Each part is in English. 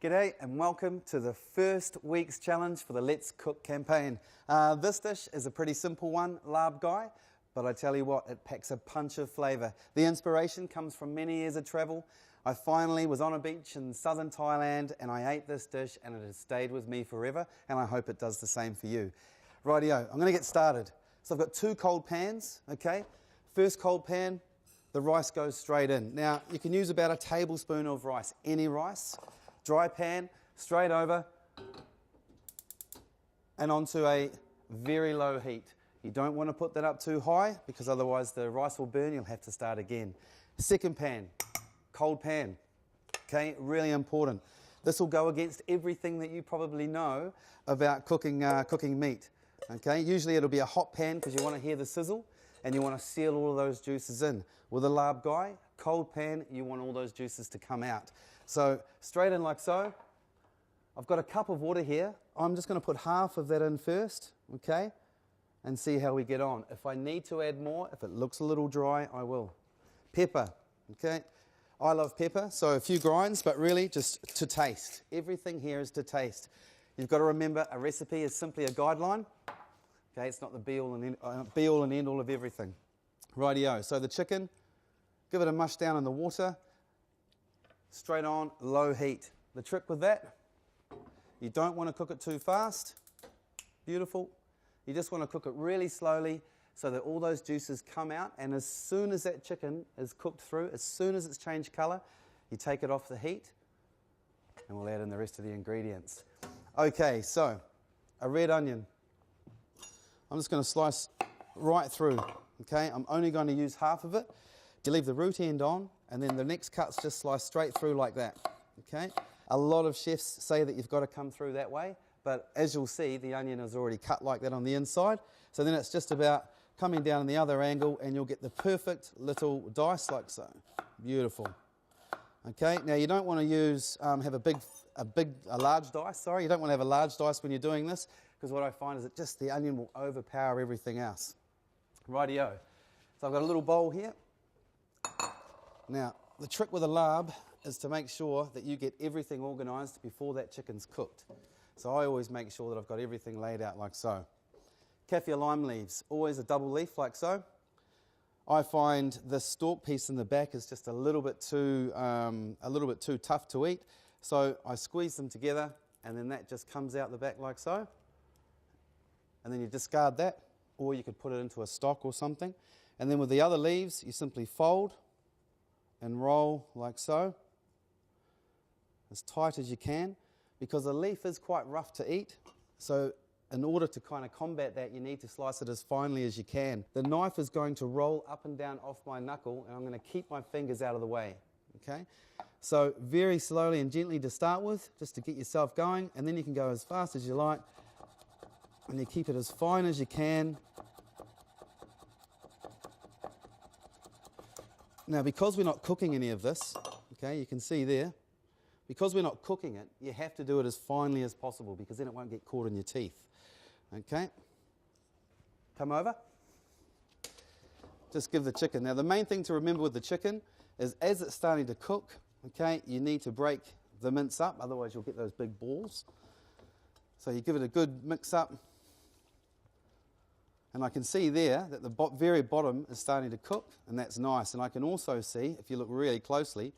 G'day and welcome to the first week's challenge for the Let's Cook campaign. This dish is a pretty simple one, Larb Gai, but I tell you what, it packs a punch of flavour. The inspiration comes from many years of travel. I finally was on a beach in southern Thailand and I ate this dish and it has stayed with me forever, and I hope it does the same for you. Rightio, I'm going to get started. So I've got two cold pans, okay? First cold pan, the rice goes straight in. Now, you can use about a tablespoon of rice, any rice. Dry pan, straight over and onto a very low heat. You don't want to put that up too high because otherwise the rice will burn, you'll have to start again. Second pan, cold pan, okay, really important. This will go against everything that you probably know about cooking meat, okay. Usually it'll be a hot pan because you want to hear the sizzle and you want to seal all of those juices in. With a Larb Gai, cold pan, you want all those juices to come out. So straight in like so. I've got a cup of water here. I'm just going to put half of that in first, okay, and see how we get on. If I need to add more, if it looks a little dry, I will. Pepper, okay. I love pepper, so a few grinds, but really just to taste. Everything here is to taste. You've got to remember a recipe is simply a guideline. Okay, it's not the be-all and end-all of everything. Rightio, so the chicken, give it a mush down in the water, straight on, low heat. The trick with that, you don't want to cook it too fast. Beautiful. You just want to cook it really slowly so that all those juices come out, and as soon as that chicken is cooked through, as soon as it's changed colour, you take it off the heat and we'll add in the rest of the ingredients. Okay, so a red onion. I'm just going to slice right through, okay? I'm only going to use half of it. You leave the root end on, and then the next cut's just slice straight through like that, okay? A lot of chefs say that you've got to come through that way, but as you'll see, the onion is already cut like that on the inside. So then it's just about coming down the other angle, and you'll get the perfect little dice like so. Beautiful. Okay, now you don't want to use, have a large dice, sorry. You don't want to have a large dice when you're doing this, because what I find is that just the onion will overpower everything else. Rightio. So I've got a little bowl here. Now, the trick with a larb is to make sure that you get everything organised before that chicken's cooked. So I always make sure that I've got everything laid out like so. Kaffir lime leaves, always a double leaf like so. I find this stalk piece in the back is just a little bit too tough to eat. So I squeeze them together and then that just comes out the back like so. And then you discard that, or you could put it into a stock or something. And then with the other leaves, you simply fold and roll like so, as tight as you can, because the leaf is quite rough to eat. So in order to kind of combat that, you need to slice it as finely as you can. The knife is going to roll up and down off my knuckle, and I'm going to keep my fingers out of the way, okay? So very slowly and gently to start with, just to get yourself going, and then you can go as fast as you like, and you keep it as fine as you can. Now, because we're not cooking any of this, okay, you can see there, because we're not cooking it, you have to do it as finely as possible because then it won't get caught in your teeth. Okay? Come over. Just give the chicken. Now, the main thing to remember with the chicken is as it's starting to cook, okay, you need to break the mince up, otherwise you'll get those big balls. So you give it a good mix up. And I can see there that the very bottom is starting to cook, and that's nice. And I can also see, if you look really closely,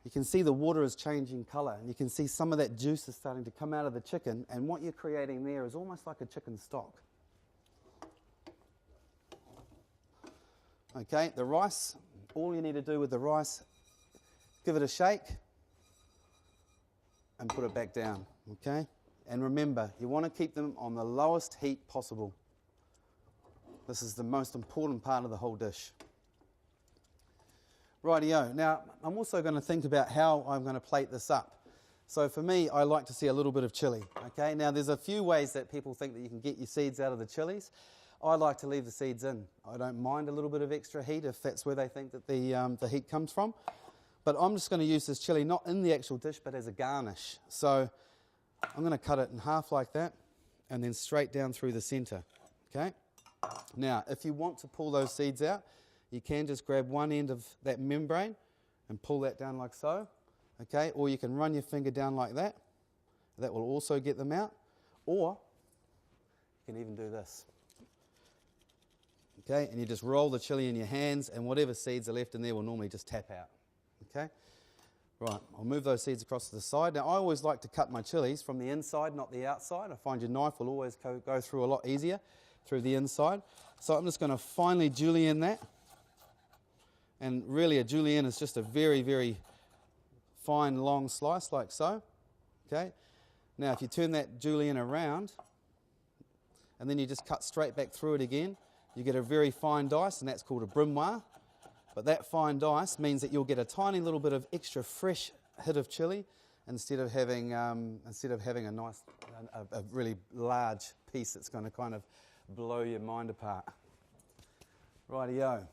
you can see the water is changing colour, and you can see some of that juice is starting to come out of the chicken, and what you're creating there is almost like a chicken stock. Okay, the rice, all you need to do with the rice, give it a shake and put it back down, okay? And remember, you want to keep them on the lowest heat possible. This is the most important part of the whole dish. Rightio. Now, I'm also going to think about how I'm going to plate this up. So for me, I like to see a little bit of chilli. Okay. Now, there's a few ways that people think that you can get your seeds out of the chilies. I like to leave the seeds in. I don't mind a little bit of extra heat if that's where they think that the heat comes from. But I'm just going to use this chilli not in the actual dish, but as a garnish. So I'm going to cut it in half like that, and then straight down through the centre. Okay. Now, if you want to pull those seeds out, you can just grab one end of that membrane and pull that down like so, okay? Or you can run your finger down like that. That will also get them out. Or you can even do this. Okay, and you just roll the chili in your hands, and whatever seeds are left in there will normally just tap out. Okay? Right, I'll move those seeds across to the side. Now, I always like to cut my chilies from the inside, not the outside. I find your knife will always go through a lot easier through the inside. So I'm just going to finely julienne that. And really, a julienne is just a very, very fine, long slice like so. Okay? Now, if you turn that julienne around, and then you just cut straight back through it again, you get a very fine dice, and that's called a brunoise. But that fine dice means that you'll get a tiny little bit of extra fresh hit of chili instead of having a nice, a really large piece that's going to kind of blow your mind apart. Rightio.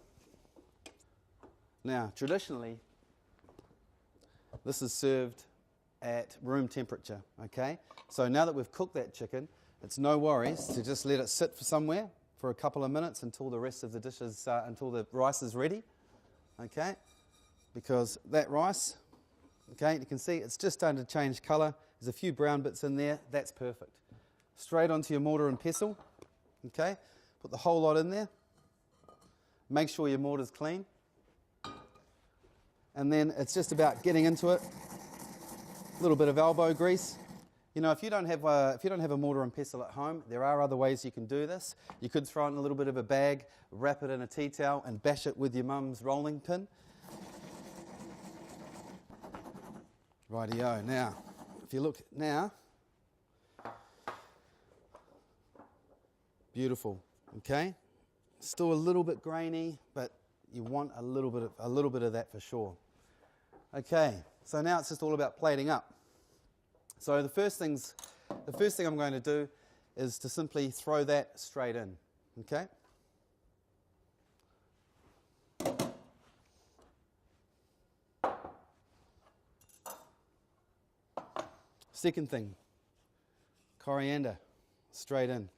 Now, traditionally, this is served at room temperature, okay? So now that we've cooked that chicken, it's no worries to just let it sit for somewhere for a couple of minutes until the rest of the dishes, until the rice is ready, okay? Because that rice, okay, you can see it's just starting to change colour. There's a few brown bits in there. That's perfect. Straight onto your mortar and pestle, okay? Put the whole lot in there. Make sure your mortar's clean. And then it's just about getting into it. A little bit of elbow grease. You know, if you don't have a mortar and pestle at home, there are other ways you can do this. You could throw it in a little bit of a bag, wrap it in a tea towel, and bash it with your mum's rolling pin. Rightio. Now, if you look now, beautiful. Okay, still a little bit grainy, but you want a little bit of that for sure. Okay, so now it's just all about plating up. So the first thing I'm going to do is to simply throw that straight in, okay? Second thing, coriander, straight in.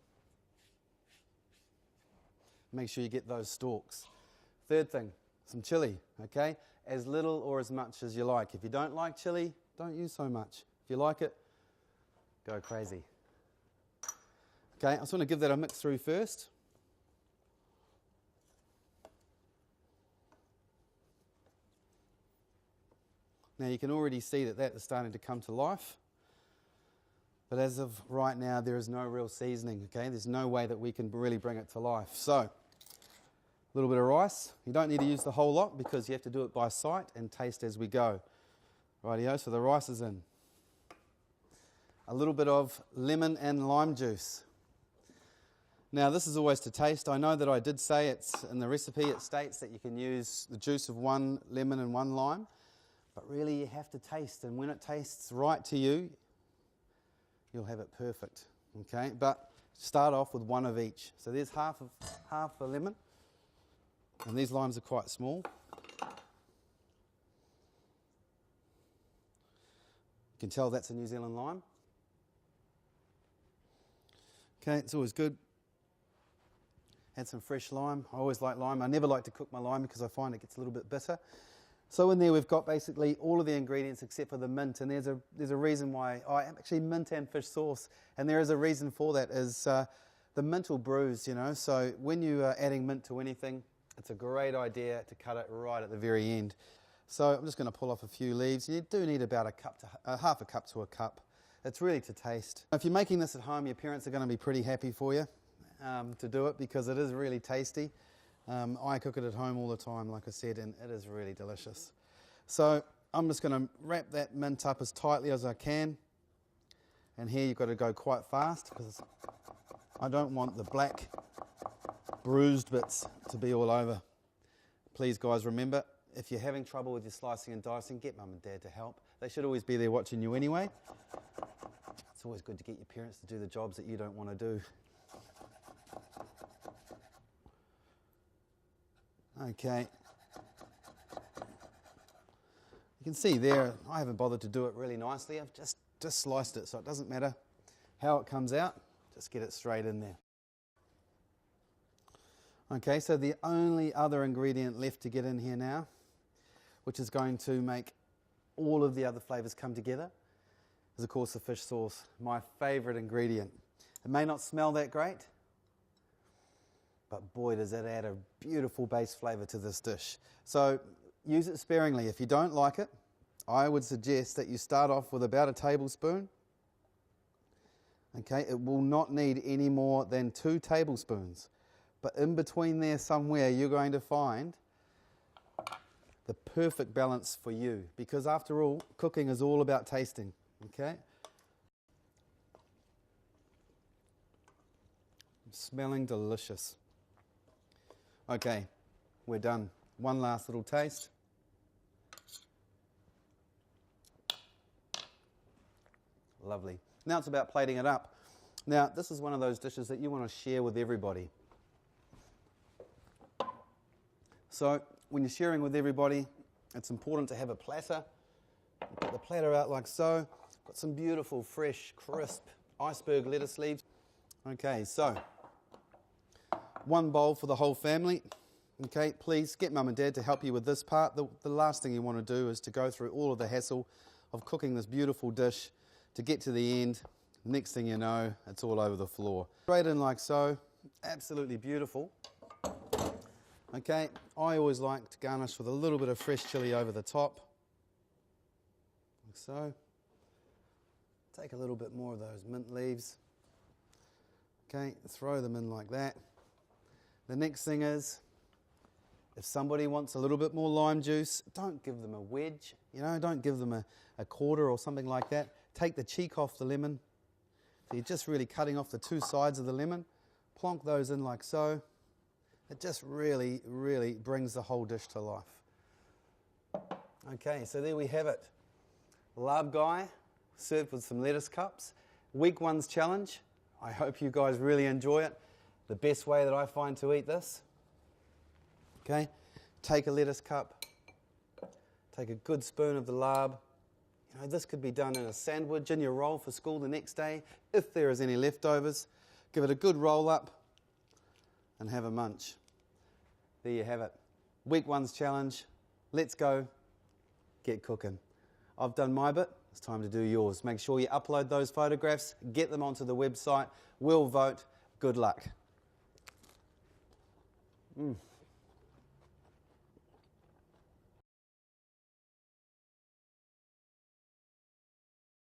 Make sure you get those stalks. Third thing, some chili, okay? As little or as much as you like. If you don't like chili, don't use so much. If you like it, go crazy. Okay, I just want to give that a mix through first. Now you can already see that is starting to come to life. But as of right now, there is no real seasoning, okay? There's no way that we can really bring it to life. So, a little bit of rice. You don't need to use the whole lot because you have to do it by sight and taste as we go. Rightio, so the rice is in. A little bit of lemon and lime juice. Now this is always to taste. I know that I did say it's in the recipe, it states that you can use the juice of 1 lemon and 1 lime, but really you have to taste, and when it tastes right to you, you'll have it perfect, okay? But start off with 1 of each. So there's half a lemon, and these limes are quite small. You can tell that's a New Zealand lime. Okay, it's always good. Add some fresh lime. I always like lime. I never like to cook my lime because I find it gets a little bit bitter. So in there we've got basically all of the ingredients except for the mint, and there's a reason why. Actually mint and fish sauce, and there is a reason for that. Is the mint will bruise, you know. So when you are adding mint to anything, it's a great idea to cut it right at the very end. So I'm just going to pull off a few leaves. You do need about half a cup to a cup. It's really to taste. If you're making this at home, your parents are going to be pretty happy for you to do it because it is really tasty. I cook it at home all the time, like I said, and it is really delicious. So I'm just going to wrap that mint up as tightly as I can. And here you've got to go quite fast because I don't want the black bruised bits to be all over. Please, guys, remember, if you're having trouble with your slicing and dicing, get mum and dad to help. They should always be there watching you anyway. It's always good to get your parents to do the jobs that you don't want to do. Okay. You can see there, I haven't bothered to do it really nicely. I've just sliced it, so it doesn't matter how it comes out. Just get it straight in there. Okay, so the only other ingredient left to get in here now, which is going to make all of the other flavours come together is, of course, the fish sauce, my favourite ingredient. It may not smell that great, but boy, does it add a beautiful base flavour to this dish. So use it sparingly. If you don't like it, I would suggest that you start off with about a tablespoon. Okay, it will not need any more than 2 tablespoons. But in between there somewhere, you're going to find the perfect balance for you. Because after all, cooking is all about tasting. Okay? Smelling delicious. Okay, we're done. One last little taste. Lovely. Now it's about plating it up. Now, this is one of those dishes that you want to share with everybody. So, when you're sharing with everybody, it's important to have a platter. Put the platter out like so. Got some beautiful, fresh, crisp iceberg lettuce leaves. Okay, so, 1 bowl for the whole family. Okay, please get mum and dad to help you with this part. The last thing you want to do is to go through all of the hassle of cooking this beautiful dish to get to the end. Next thing you know, it's all over the floor. Straight in like so. Absolutely beautiful. Okay, I always like to garnish with a little bit of fresh chilli over the top. Like so. Take a little bit more of those mint leaves. Okay, throw them in like that. The next thing is, if somebody wants a little bit more lime juice, don't give them a wedge, don't give them a quarter or something like that. Take the cheek off the lemon. So you're just really cutting off the 2 sides of the lemon. Plonk those in like so. It just really, really brings the whole dish to life. Okay, so there we have it. Larb Gai, served with some lettuce cups. Week 1's challenge. I hope you guys really enjoy it. The best way that I find to eat this. Okay, take a lettuce cup. Take a good spoon of the larb. This could be done in a sandwich, in your roll for school the next day. If there is any leftovers, give it a good roll up and have a munch. There you have it. Week 1's challenge. Let's go. Get cooking. I've done my bit. It's time to do yours. Make sure you upload those photographs. Get them onto the website. We'll vote. Good luck.